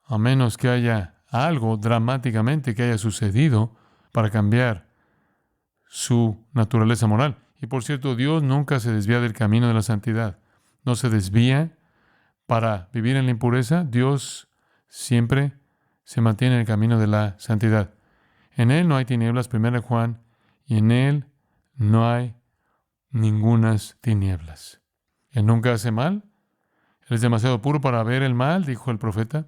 a menos que haya algo dramáticamente que haya sucedido para cambiar su naturaleza moral. Y por cierto, Dios nunca se desvía del camino de la santidad. No se desvía para vivir en la impureza. Dios siempre se mantiene en el camino de la santidad. En Él no hay tinieblas, 1 Juan, y en Él no hay ningunas tinieblas. Él nunca hace mal. Él es demasiado puro para ver el mal, dijo el profeta.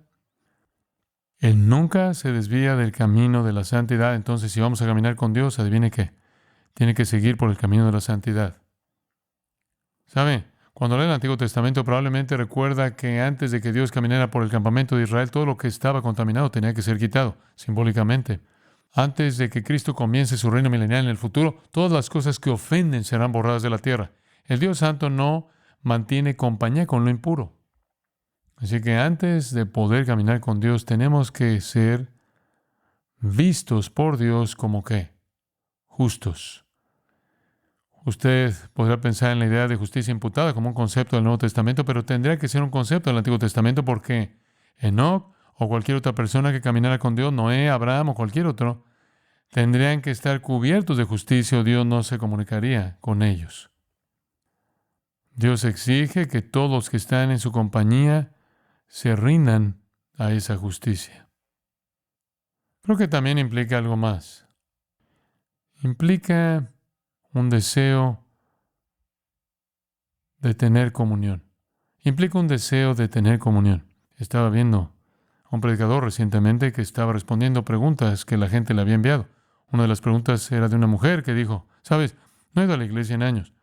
Él nunca se desvía del camino de la santidad. Entonces, si vamos a caminar con Dios, adivine qué. Tiene que seguir por el camino de la santidad. ¿Sabe? Cuando lee el Antiguo Testamento, probablemente recuerda que antes de que Dios caminara por el campamento de Israel, todo lo que estaba contaminado tenía que ser quitado, simbólicamente. Antes de que Cristo comience su reino milenial en el futuro, todas las cosas que ofenden serán borradas de la tierra. El Dios Santo no mantiene compañía con lo impuro. Así que antes de poder caminar con Dios, tenemos que ser vistos por Dios como ¿qué? Justos. Usted podrá pensar en la idea de justicia imputada como un concepto del Nuevo Testamento, pero tendría que ser un concepto del Antiguo Testamento porque Enoc o cualquier otra persona que caminara con Dios, Noé, Abraham o cualquier otro, tendrían que estar cubiertos de justicia o Dios no se comunicaría con ellos. Dios exige que todos los que están en su compañía se rindan a esa justicia. Creo que también implica algo más. Implica un deseo de tener comunión. Implica un deseo de tener comunión. Estaba viendo a un predicador recientemente que estaba respondiendo preguntas que la gente le había enviado. Una de las preguntas era de una mujer que dijo, ¿sabes? No he ido a la iglesia en años.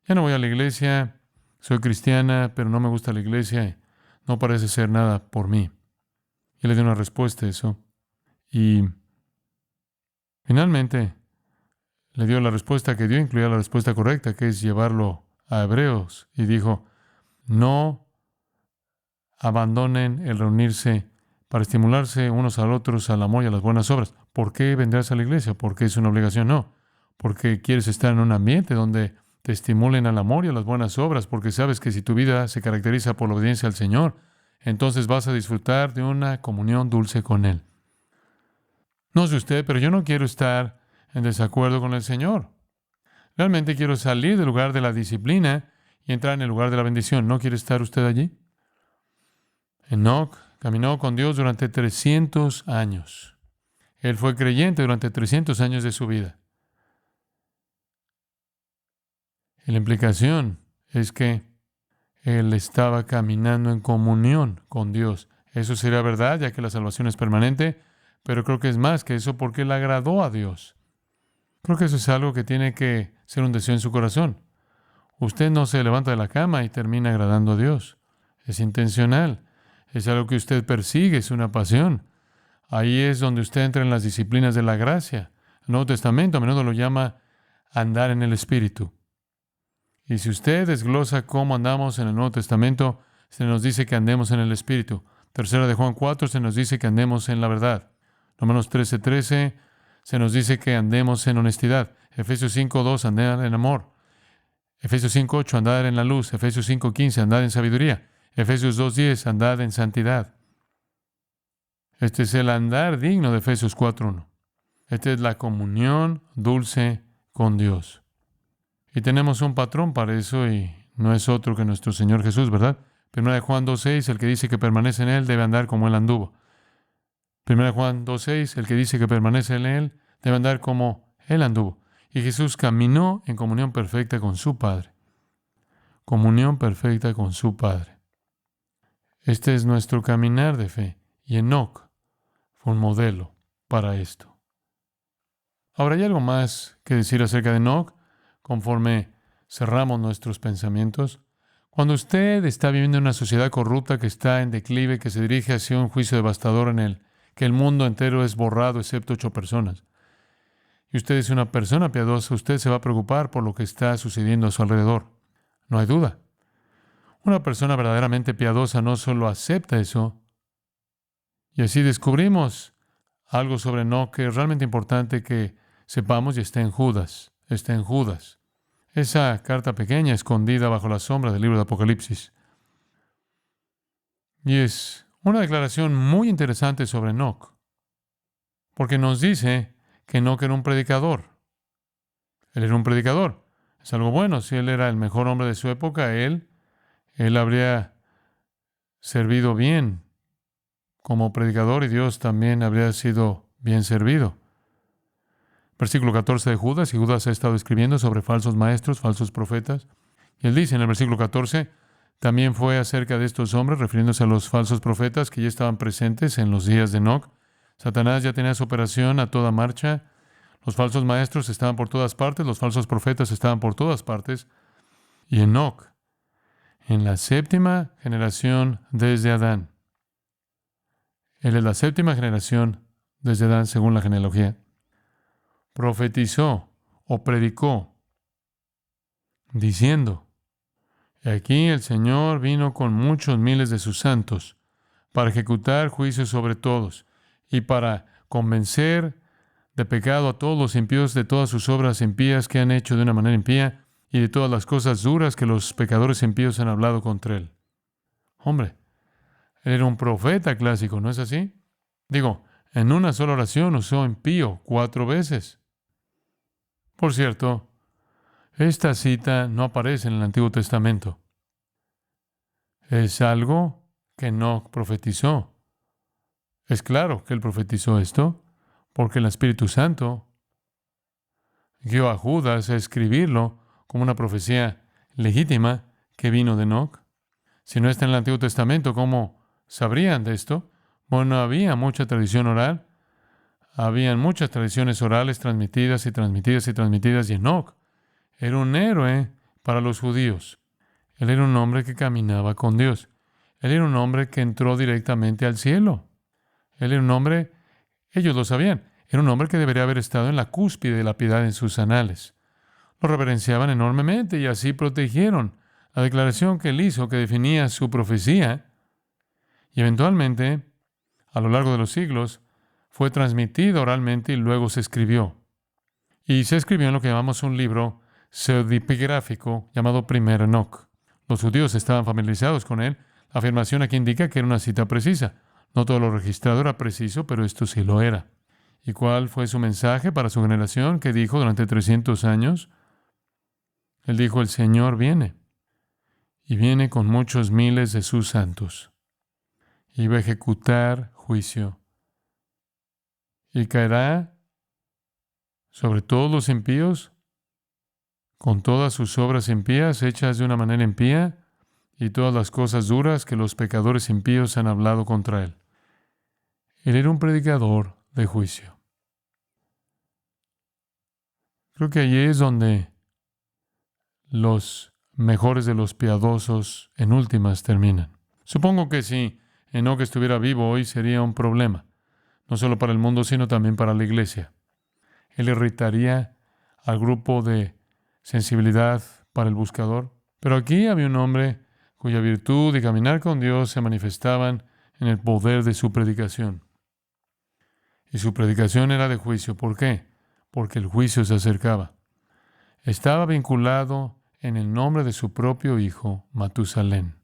Ya no voy a la iglesia, soy cristiana, pero no me gusta la iglesia y no parece ser nada por mí. Y le di una respuesta a eso. Y finalmente le dio la respuesta que dio, incluía la respuesta correcta, que es llevarlo a Hebreos. Y dijo, no abandonen el reunirse para estimularse unos a otros al amor y a las buenas obras. ¿Por qué vendrás a la iglesia? ¿Porque es una obligación? No. Porque quieres estar en un ambiente donde te estimulen al amor y a las buenas obras, porque sabes que si tu vida se caracteriza por la obediencia al Señor, entonces vas a disfrutar de una comunión dulce con Él. No sé usted, pero yo no quiero estar en desacuerdo con el Señor. Realmente quiero salir del lugar de la disciplina y entrar en el lugar de la bendición. ¿No quiere estar usted allí? Enoc caminó con Dios durante 300 años. Él fue creyente durante 300 años de su vida. Y la implicación es que él estaba caminando en comunión con Dios. Eso sería verdad, ya que la salvación es permanente, pero creo que es más que eso porque él agradó a Dios. Creo que eso es algo que tiene que ser un deseo en su corazón. Usted no se levanta de la cama y termina agradando a Dios. Es intencional. Es algo que usted persigue, es una pasión. Ahí es donde usted entra en las disciplinas de la gracia. El Nuevo Testamento a menudo lo llama andar en el Espíritu. Y si usted desglosa cómo andamos en el Nuevo Testamento, se nos dice que andemos en el Espíritu. Tercera de Juan 4 se nos dice que andemos en la verdad. Romanos 13:13 se nos dice que andemos en honestidad. Efesios 5:2 andar en amor. Efesios 5:8 andar en la luz. Efesios 5:15 andar en sabiduría. Efesios 2:10 andar en santidad. Este es el andar digno de Efesios 4:1. Esta es la comunión dulce con Dios. Y tenemos un patrón para eso y no es otro que nuestro Señor Jesús, ¿verdad? Primera de Juan 2:6, el que dice que permanece en Él debe andar como Él anduvo. Primera de Juan 2:6, el que dice que permanece en Él debe andar como Él anduvo. Y Jesús caminó en comunión perfecta con su Padre. Comunión perfecta con su Padre. Este es nuestro caminar de fe. Y Enoc fue un modelo para esto. Ahora, ¿hay algo más que decir acerca de Enoc conforme cerramos nuestros pensamientos? Cuando usted está viviendo en una sociedad corrupta que está en declive, que se dirige hacia un juicio devastador en el que el mundo entero es borrado excepto 8 personas, y usted es una persona piadosa, usted se va a preocupar por lo que está sucediendo a su alrededor. No hay duda. Una persona verdaderamente piadosa no solo acepta eso, y así descubrimos algo sobre Enoc que es realmente importante que sepamos y está en Judas. Está en Judas. Esa carta pequeña escondida bajo la sombra del libro de Apocalipsis. Y es una declaración muy interesante sobre Enoc, porque nos dice que Enoc era un predicador. Él era un predicador. Es algo bueno. Si él era el mejor hombre de su época, él habría servido bien como predicador y Dios también habría sido bien servido. Versículo 14 de Judas, y Judas ha estado escribiendo sobre falsos maestros, falsos profetas. Y él dice en el versículo 14, también fue acerca de estos hombres, refiriéndose a los falsos profetas que ya estaban presentes en los días de Enoc. Satanás ya tenía su operación a toda marcha. Los falsos maestros estaban por todas partes, los falsos profetas estaban por todas partes. Y Enoc, en la 7ª generación desde Adán. Él es la 7ª generación desde Adán, según la genealogía. Profetizó o predicó, diciendo, aquí el Señor vino con muchos miles de sus santos para ejecutar juicios sobre todos y para convencer de pecado a todos los impíos de todas sus obras impías que han hecho de una manera impía y de todas las cosas duras que los pecadores impíos han hablado contra él. Hombre, Él era un profeta clásico, ¿no es así? Digo, en una sola oración usó impío 4 veces. Por cierto, esta cita no aparece en el Antiguo Testamento. Es algo que Enoc profetizó. Es claro que él profetizó esto, porque el Espíritu Santo guió a Judas a escribirlo como una profecía legítima que vino de Enoc. Si no está en el Antiguo Testamento, ¿cómo sabrían de esto? Bueno, había mucha tradición oral, habían muchas tradiciones orales transmitidas y transmitidas y transmitidas, y Enoc era un héroe para los judíos. Él era un hombre que caminaba con Dios. Él era un hombre que entró directamente al cielo. Él era un hombre, ellos lo sabían, era un hombre que debería haber estado en la cúspide de la piedad en sus anales. Lo reverenciaban enormemente y así protegieron la declaración que él hizo que definía su profecía y eventualmente, a lo largo de los siglos, fue transmitido oralmente y luego se escribió. Y se escribió en lo que llamamos un libro pseudepigráfico llamado Primero Enoc. Los judíos estaban familiarizados con él. La afirmación aquí indica que era una cita precisa. No todo lo registrado era preciso, pero esto sí lo era. ¿Y cuál fue su mensaje para su generación que dijo durante 300 años? Él dijo, el Señor viene, y viene con muchos miles de sus santos. Y va a ejecutar juicio. Y caerá sobre todos los impíos, con todas sus obras impías hechas de una manera impía, y todas las cosas duras que los pecadores impíos han hablado contra él. Él era un predicador de juicio. Creo que allí es donde los mejores de los piadosos en últimas terminan. Supongo que si Enoc estuviera vivo hoy sería un problema, no solo para el mundo, sino también para la iglesia. Él irritaría al grupo de sensibilidad para el buscador. Pero aquí había un hombre cuya virtud y caminar con Dios se manifestaban en el poder de su predicación. Y su predicación era de juicio. ¿Por qué? Porque el juicio se acercaba. Estaba vinculado en el nombre de su propio hijo, Matusalén.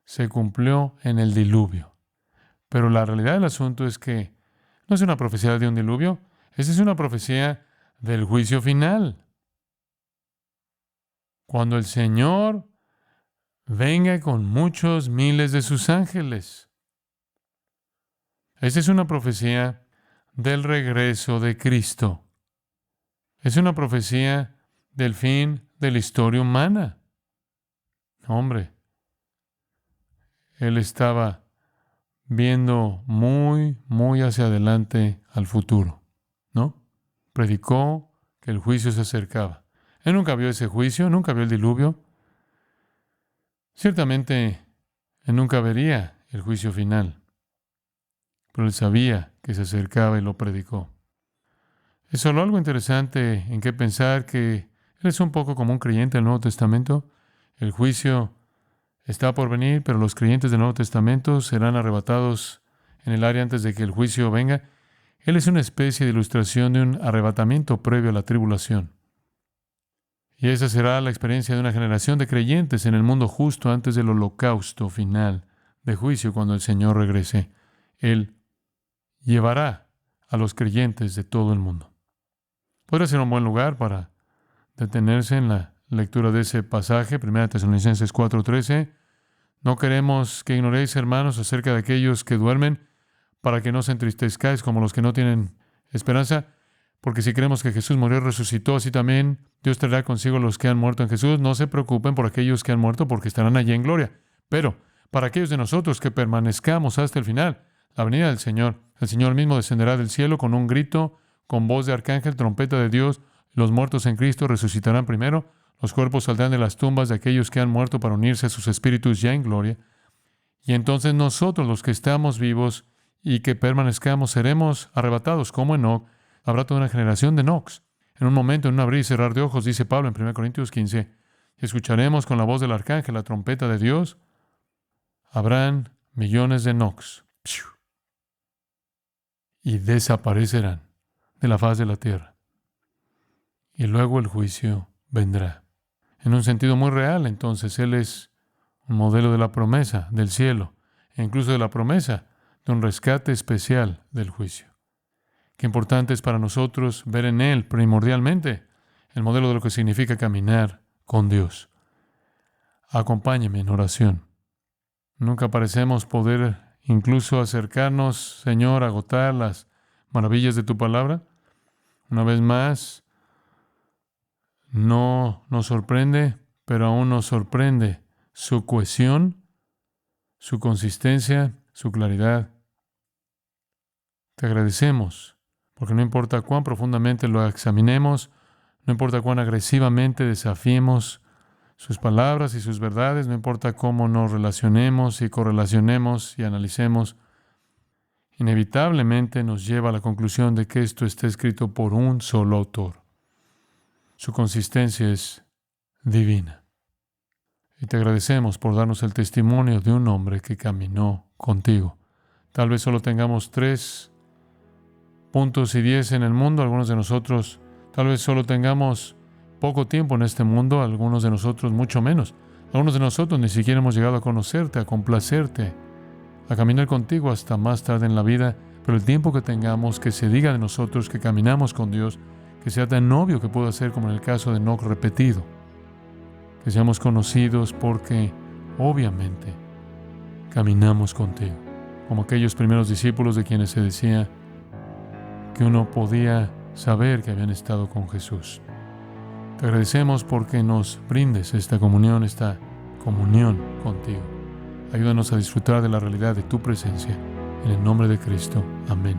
Se cumplió en el diluvio. Pero la realidad del asunto es que no es una profecía de un diluvio, esa es una profecía del juicio final. Cuando el Señor venga con muchos miles de sus ángeles. Esa es una profecía del regreso de Cristo. Es una profecía del fin de la historia humana. Hombre, él estaba viendo muy, muy hacia adelante al futuro, ¿no? Predicó que el juicio se acercaba. Él nunca vio ese juicio, nunca vio el diluvio. Ciertamente, él nunca vería el juicio final, pero él sabía que se acercaba y lo predicó. Es solo algo interesante en qué pensar que él es un poco como un creyente del Nuevo Testamento. El juicio está por venir, pero los creyentes del Nuevo Testamento serán arrebatados en el área antes de que el juicio venga. Él es una especie de ilustración de un arrebatamiento previo a la tribulación. Y esa será la experiencia de una generación de creyentes en el mundo justo antes del holocausto final de juicio cuando el Señor regrese. Él llevará a los creyentes de todo el mundo. Podría ser un buen lugar para detenerse en la lectura de ese pasaje, 1 Tesalonicenses 4:13. No queremos que ignoréis, hermanos, acerca de aquellos que duermen, para que no se entristezcáis como los que no tienen esperanza, porque si creemos que Jesús murió y resucitó, así también Dios traerá consigo a los que han muerto en Jesús. No se preocupen por aquellos que han muerto, porque estarán allí en gloria. Pero para aquellos de nosotros que permanezcamos hasta el final, la venida del Señor, el Señor mismo descenderá del cielo con un grito, con voz de arcángel, trompeta de Dios. Los muertos en Cristo resucitarán primero. Los cuerpos saldrán de las tumbas de aquellos que han muerto para unirse a sus espíritus ya en gloria. Y entonces nosotros, los que estamos vivos y que permanezcamos, seremos arrebatados como Enoc. Habrá toda una generación de Enocs. En un momento, en un abrir y cerrar de ojos, dice Pablo en 1 Corintios 15, escucharemos con la voz del arcángel la trompeta de Dios. Habrán millones de Enocs. Y desaparecerán de la faz de la tierra. Y luego el juicio vendrá. En un sentido muy real, entonces, Él es un modelo de la promesa del cielo. e incluso de la promesa de un rescate especial del juicio. Qué importante es para nosotros ver en Él primordialmente el modelo de lo que significa caminar con Dios. Acompáñeme en oración. Nunca parecemos poder incluso acercarnos, Señor, a agotar las maravillas de tu palabra. Una vez más, no nos sorprende, pero aún nos sorprende su cohesión, su consistencia, su claridad. Te agradecemos, porque no importa cuán profundamente lo examinemos, no importa cuán agresivamente desafiemos sus palabras y sus verdades, no importa cómo nos relacionemos y correlacionemos y analicemos, inevitablemente nos lleva a la conclusión de que esto está escrito por un solo autor. Su consistencia es divina. Y te agradecemos por darnos el testimonio de un hombre que caminó contigo. Tal vez solo tengamos 3 puntos y 10 en el mundo, algunos de nosotros tal vez solo tengamos poco tiempo en este mundo, algunos de nosotros mucho menos. Algunos de nosotros ni siquiera hemos llegado a conocerte, a complacerte, a caminar contigo hasta más tarde en la vida, pero el tiempo que tengamos, que se diga de nosotros que caminamos con Dios, que sea tan obvio que pueda ser como en el caso de Enoc repetido, que seamos conocidos porque obviamente caminamos contigo, como aquellos primeros discípulos de quienes se decía que uno podía saber que habían estado con Jesús. Te agradecemos porque nos brindes esta comunión contigo. Ayúdanos a disfrutar de la realidad de tu presencia. En el nombre de Cristo. Amén.